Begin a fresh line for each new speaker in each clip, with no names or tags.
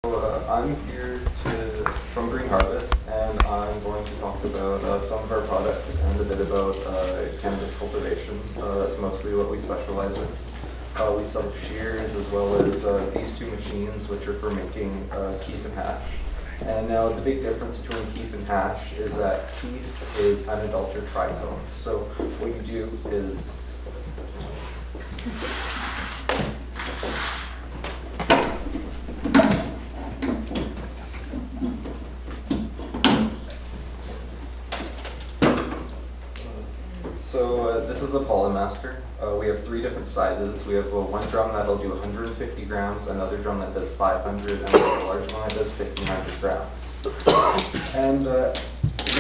I'm here from Green Harvest, and I'm going to talk about some of our products and a bit about cannabis cultivation. That's mostly what we specialize in. We sell shears as well as these two machines, which are for making keef and hash. And now the big difference between keef and hash is that keef is unadulterated trichomes. So what you do is this is a polymaster. We have three different sizes. We have one drum that'll do 150 grams, another drum that does 500, and a large one that does 1,500 grams. And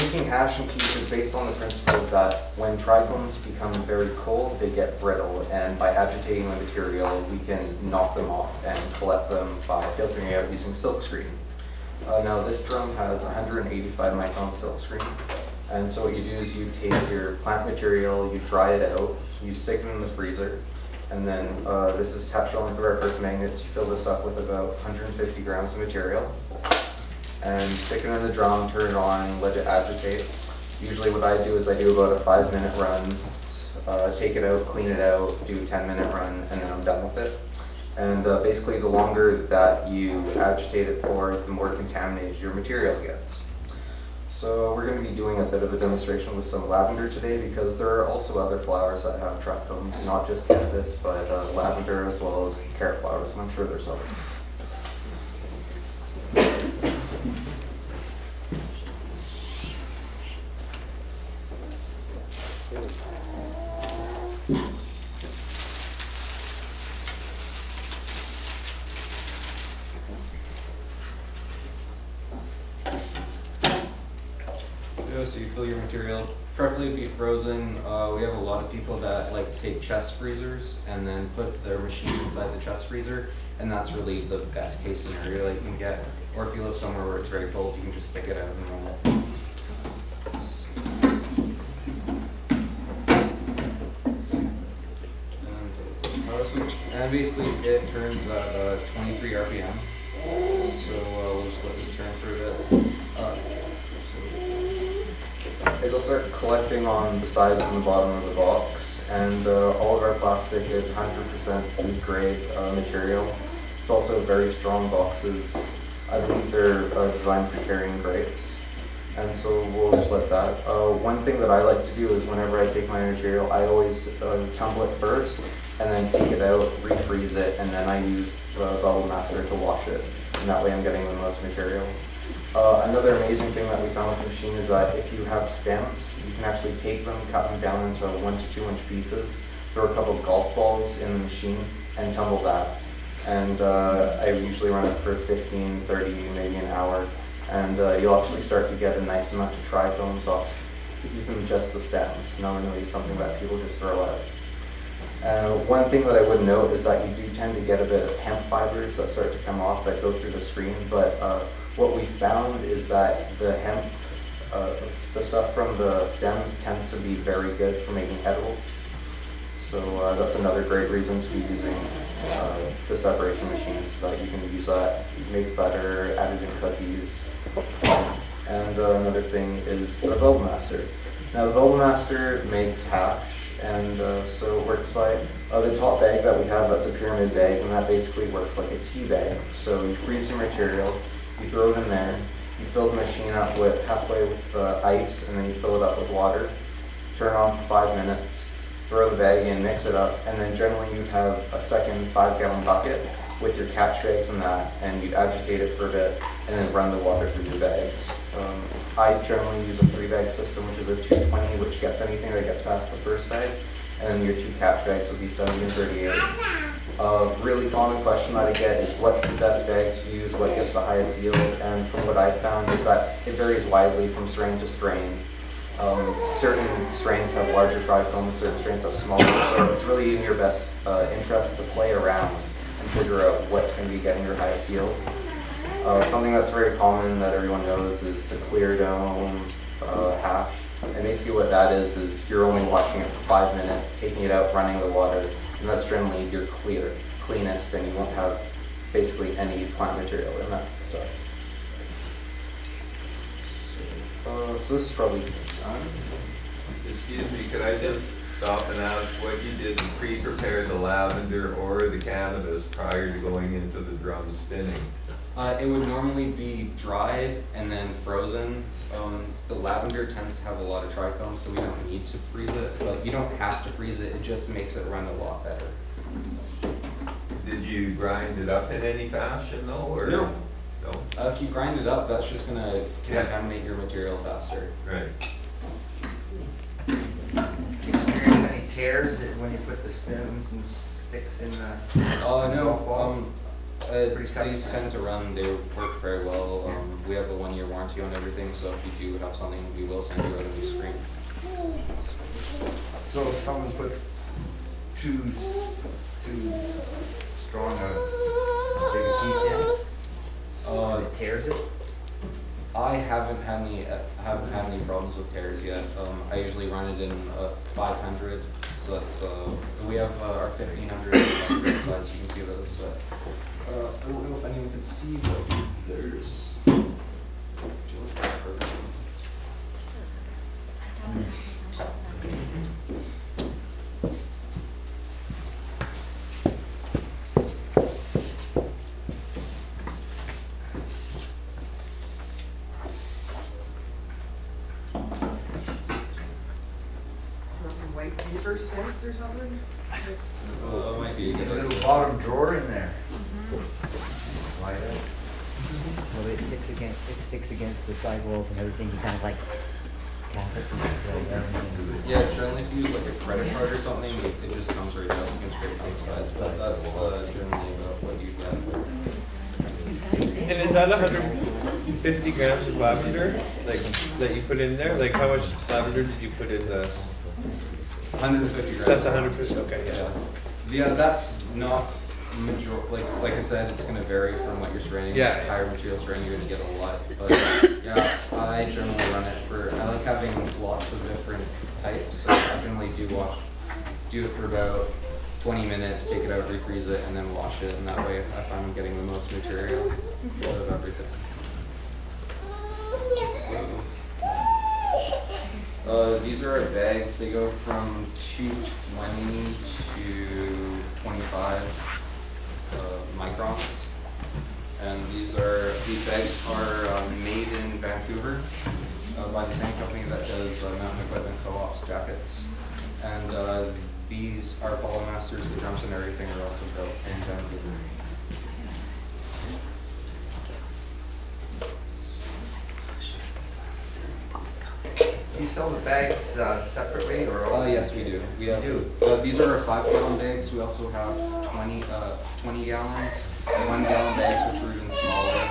making hash and keef is based on the principle that when trichomes become very cold, they get brittle, and by agitating the material, we can knock them off and collect them by filtering out using silkscreen. Now this drum has 185 micron silkscreen. And so what you do is you take your plant material, you dry it out, you stick it in the freezer, and then this is attached on the rare earth magnets. You fill this up with about 150 grams of material, and stick it in the drum, turn it on, let it agitate. Usually what I do is I do about a 5-minute run, take it out, clean it out, do a 10-minute run, and then I'm done with it. And basically the longer that you agitate it for, the more contaminated your material gets. So we're going to be doing a bit of a demonstration with some lavender today, because there are also other flowers that have trichomes, not just cannabis, but lavender as well as carrot flowers, and I'm sure there's others. So you fill your material, preferably be frozen. We have a lot of people that like to take chest freezers and then put their machine inside the chest freezer, and that's really the best case scenario that you can get. Or if you live somewhere where it's very cold, you can just stick it out and run it. And basically it turns at 23 RPM. So we'll just let this turn for a bit. It'll start collecting on the sides and the bottom of the box, and all of our plastic is 100% food grade material. It's also very strong boxes. I believe they're designed for carrying grapes, and so we'll just let that. One thing that I like to do is whenever I take my material, I always tumble it first, and then take it out, refreeze it, and then I use the bubble master to wash it, and that way I'm getting the most material. Another amazing thing that we found with the machine is that if you have stems, you can actually take them, cut them down into 1 to 2 inch pieces, throw a couple of golf balls in the machine, and tumble that. And I usually run it for 15, 30, maybe an hour, and you'll actually start to get a nice amount of trichomes off even just the stems, not really something that people just throw out. One thing that I would note is that you do tend to get a bit of hemp fibers that start to come off that go through the screen, but what we found is that the hemp, the stuff from the stems tends to be very good for making edibles. So that's another great reason to be using the separation machines, so that you can use that, make butter, add it in cookies. And another thing is the bubble master. Now the bubble master makes hash, and so it works by the top bag that we have, that's a pyramid bag, and that basically works like a tea bag. So you freeze your material, you throw it in there, you fill the machine up with halfway with ice, and then you fill it up with water, turn on for 5 minutes, throw the bag in, mix it up, and then generally you'd have a second 5-gallon bucket with your catch bags in that, and you'd agitate it for a bit, and then run the water through your bags. I generally use a 3-bag system, which is a 220, which gets anything that gets past the first bag, and then your 2 catch bags would be 70 and 38. Really common question that I get is what's the best bag to use, what gets the highest yield, and from what I've found is that it varies widely from strain to strain. Certain strains have larger trichomes, certain strains have smaller, so it's really in your best interest to play around and figure out what's going to be getting your highest yield. Something that's very common that everyone knows is the clear dome hash, and basically what that is you're only washing it for 5 minutes, taking it out, running the water, and that's generally your cleanest, and you won't have basically any plant material in that stuff. So this is probably done.
Excuse me, could I just stop and ask what you did to pre-prepare the lavender or the cannabis prior to going into the drum spinning?
It would normally be dried and then frozen. The lavender tends to have a lot of trichomes, so we don't need to freeze it. But you don't have to freeze it, it just makes it run a lot better.
Did you grind it up in any fashion though, or?
No.
No?
If you grind it up, that's just gonna contaminate your material faster.
Right.
Do you experience any tears when you put the stems and sticks in the golf balls?
These tend to run, they work very well. We have a 1-year warranty on everything, so if you do have something, we will send you out a new screen.
So if someone puts too strong a big piece in, and it tears it?
I haven't had any problems with tears yet. I usually run it in 500, so that's we have our 1500 on both sides. You can see those, but I don't know if anyone can see, but there's.
Some white paper stems or something?
Might be a good
A little
idea.
bottom drawer in there. Slide out.
Well, it sticks against the sidewalls and everything. You kind of like tap it and slide down.
Yeah, generally if you use like a credit card or something, it just comes right out. You can scrape on the sides, but that's generally about what you get.
And is that 150 grams of lavender, like that you put in there? Like how much lavender did you put in the?
150 grams.
That's 100%. Okay, yeah.
Yeah, that's not major. Like I said, it's going to vary from what you're straining.
Yeah.
Higher material strain, you're going to get a lot. But yeah, I generally run it for. I like having lots of different types. So I generally do it for about 20 minutes, take it out, refreeze it, and then wash it. And that way, I find I'm getting the most material out of everything. So, these are our bags. They go from 220 to 25 microns. And these bags are made in Vancouver by the same company that does Mountain Equipment Co-op's jackets. And these are Ball Masters, the drums and everything are also built in Vancouver.
Do you sell the bags separately or all?
Yes, we do. We have, these are our 5-gallon bags. We also have 20 gallons, 1-gallon bags, which are even smaller.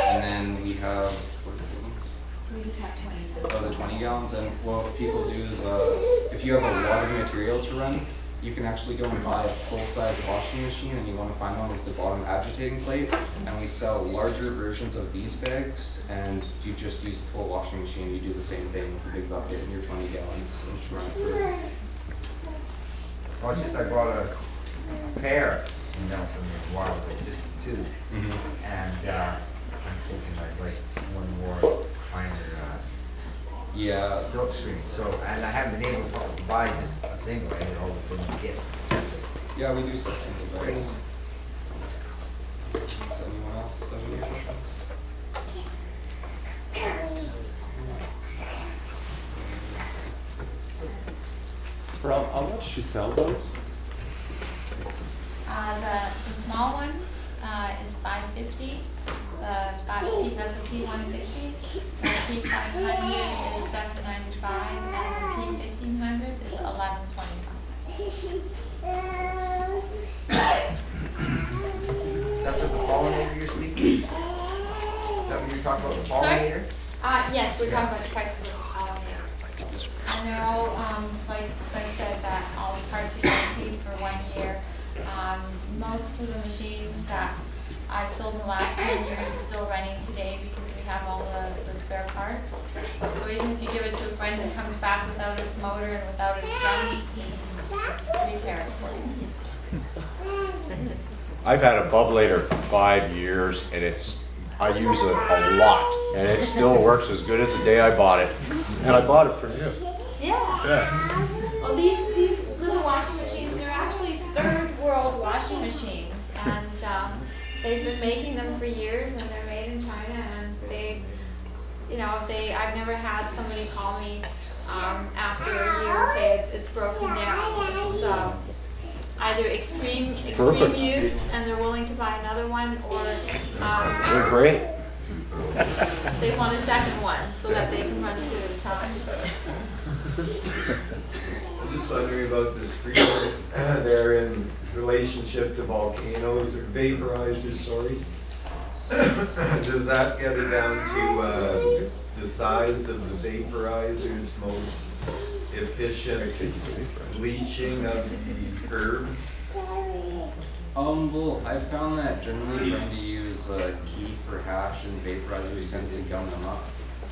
And then we have, what are the ones?
We just have 20.
The 20 gallons. And what people do is, if you have a lot of material to run, you can actually go and buy a full-size washing machine, and you want to find one with the bottom agitating plate. And we sell larger versions of these bags, and you just use a full washing machine. You do the same thing with a big bucket and your 20 gallons, and just run it through.
Oh, it's just I bought a pair in Nelson a while ago, just 2. And I'm thinking I'd like one more finer
Yeah.
silk screen. So, and I haven't been able to buy just a single. I had all the things kit.
Yeah, we do sell single bags. Does anyone else have any questions?
How much do you sell those?
The small ones is $5.50. That's a P150. The P500 is $7.95, and the P1500 is $11.25.
That's what the pollinator you're speaking? Is that what you're talking about, the pollinator?
Yes, we're talking about the prices of the pollinator. And they're all, like I said, that all the parts are guaranteed for 1 year. Most of the machines that I've sold in the last 10 years are still running today because we have all the spare parts. So even if you give it to a friend and it comes back without its motor and without its drum, he can repair it for you.
I've had a bubblator for 5 years, and I use it a lot, and it still works as good as the day I bought it. And I bought it for you.
Yeah. Well, these little washing machines, they're actually third world washing machines, and they've been making them for years, and they're made in China, and I've never had somebody call me after a year and say it's broken down. It's either extreme
Perfect.
use, and they're willing to buy another one, or
They're great.
they want a second one so that they can run two at a time.
I'm just wondering about the screens. They're in relationship to volcanoes or vaporizers, sorry. Does that get it down to the size of the vaporizer's most efficient bleaching of the herb?
Well, I found that generally trying to use key for hash and vaporizers tends to gum them up,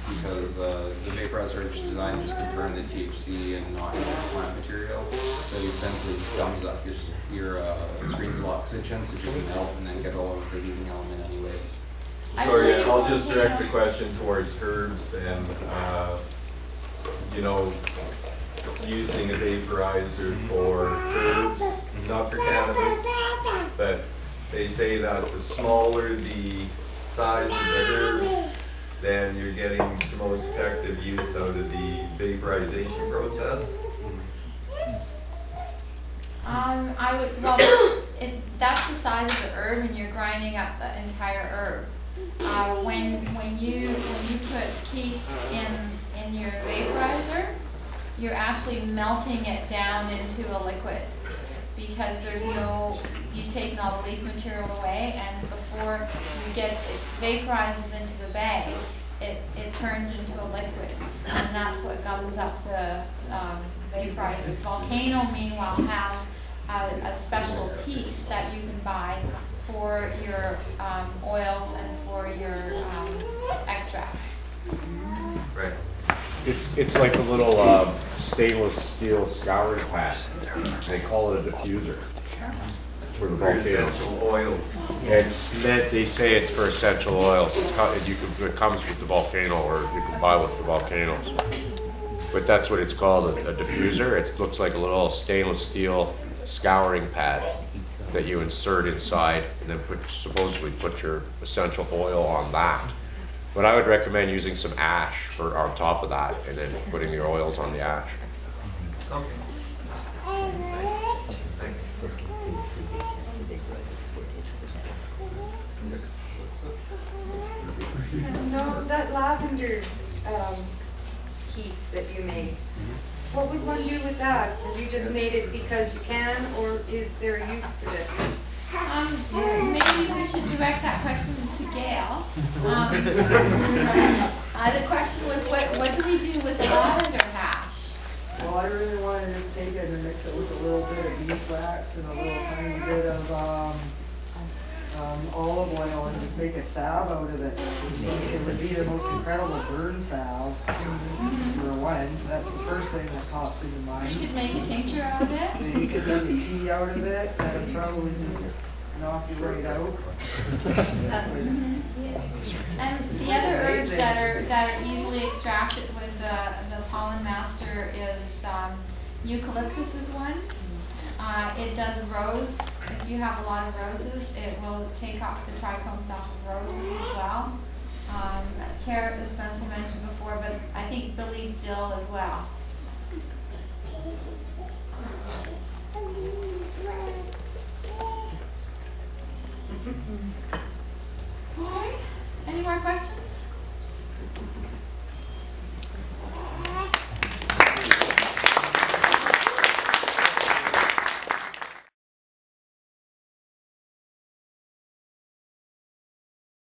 because the vaporizer is designed just to burn the THC and not the plant material, so it essentially gums up your screens a lot, because it tends to just melt and then get all of the leading element anyways.
Sorry, I'll just direct the question towards herbs then. Using a vaporizer for herbs, not for cannabis, but they say that the smaller the size of the herb, then you're getting the most effective use out of the vaporization process.
That's the size of the herb, and you're grinding up the entire herb. When you put kief in your vaporizer, you're actually melting it down into a liquid, because you've taken all the leaf material away, and before you get it vaporizes into the bag, it turns into a liquid, and that's what gums up the vaporizers. Volcano, meanwhile, has a special piece that you can buy for your oils and for your extracts.
Right.
It's like a little stainless steel scouring pad. They call it a diffuser for the volcano.
Essential oils.
It's meant. They say it's for essential oils. It comes with the volcano, or you can buy with the volcanoes. But that's what it's called, a diffuser. It looks like a little stainless steel scouring pad that you insert inside, and then supposedly put your essential oil on that. But I would recommend using some ash on top of that, and then putting your oils on the ash.
Okay.
No, that lavender keef that you made, what would one do with that? Have you just made it because you can, or is there a use for it?
Maybe we should direct that question to Gail. The question was, what do we do with the lavender hash?
Well, I really want to just take it and mix it with a little bit of beeswax and a little tiny bit of olive oil, and just make a salve out of it. So it would be the most incredible burn salve for one. That's the first thing that pops into mind.
You could make a tincture out of it.
You could make a tea out of it. That would probably just knock you right out.
And the other herbs that are easily extracted with the pollen master is eucalyptus is one. It does rose. If you have a lot of roses, it will take off the trichomes off of roses as well. Carrots, as Spencer mentioned before, but I believe dill as well. All right. Any more questions?